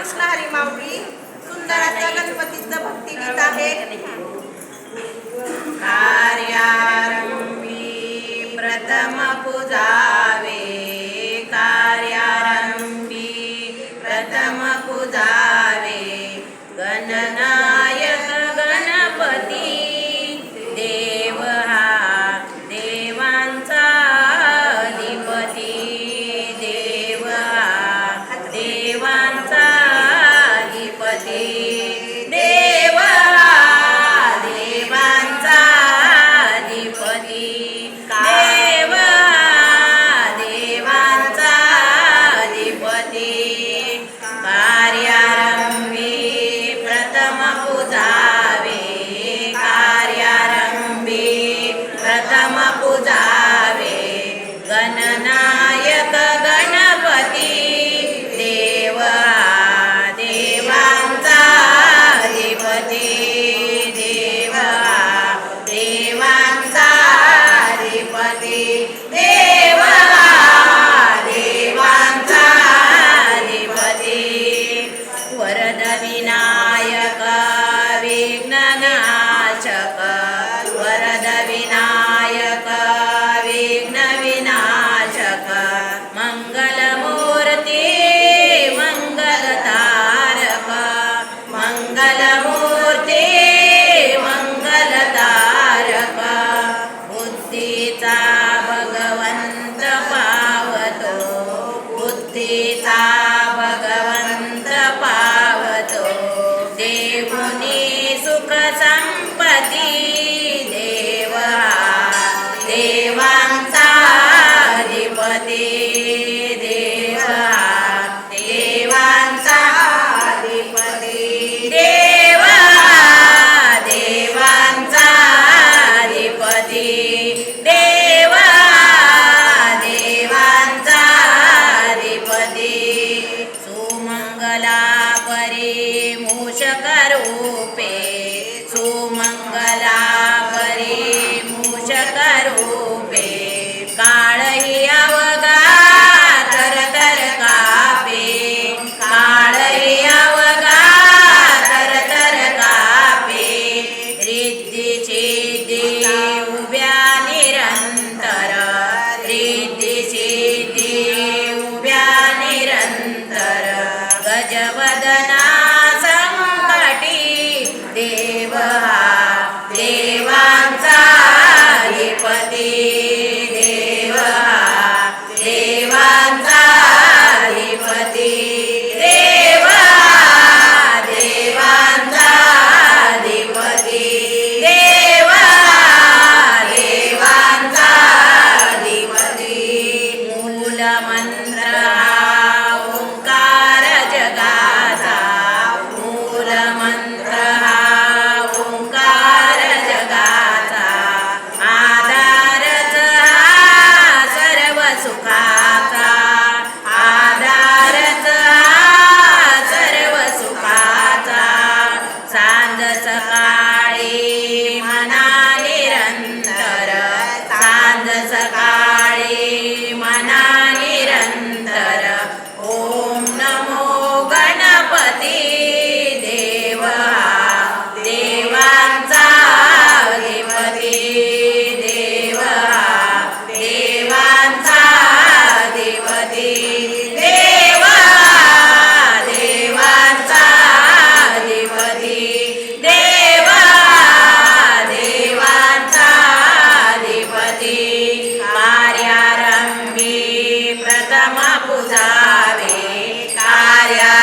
रामकृष्ण हरी माऊली. सुंदर असं गणपतीचं भक्तिगीत आहे. कार्यारंभी प्रथम पूजावे, कार्यारंभी प्रथम पूजावे, गणनायक गणपती देव हा देवांचा अधिपती, देव हा देवांचा अधिपती, देव हा देवांचा अधिपती, देव हा देवांचा अधिपती. कार्यारंभी प्रथम पूजावे, कार्यारंभी प्रथम पूजावे, गणनायक गणपती देव हा देवांचा अधिपती, देव हा देवांचा अधिपती, देव हा देवांचा अधिपती. वरद विनायक विघ्ननाशक, वरद विनायक विघ्न विनाशक, मंगलमूर्ती मंगलतारक, मंगलमूर्ती मंगलतारक, बुद्धीचा भगवंत पावतो, बुद्धीचा भगवंत पावतो, देवुनी सुख संपत्ती देव हा देवांचा अधिपती, देव हा देवांचा अधिपती, देव हा देवांचा अधिपती, देव हा देवांचा अधिपती. सुमंगला परी मूषक रूपे, सुमंगला परी मूषक रूपे, काळही अवघा थरथर कापे, काळही अवघा थरथर कापे, रिद्धी सिद्धी उभ्या निरंतर, रिद्धी सिद्धी उभ्या निरंतर, गजवदना संकटी देव हा देवांचा अधिपती, देव हा देवांचा अधिपती, देव हा देवांचा अधिपती, देव हा देवांचा अधिपती. मूलमंत्र हा ओंकार जगाचा, मूलमंत्र हा ओंकार जगाचा, आधारच हा सर्व सुखाचा, आधारच हा सर्व सुखाचा. सांज सकाळी मना निरंतर, सांज सकाळी मना निरंतर, ओम नमो गणपती देव हा देवांचा अधिपती, देव हा देवांचा अधिपती, देव हा देवांचा अधिपती, देव हा देवांचा अधिपती. कार्यारंभी प्रथम पूजावे, कार्या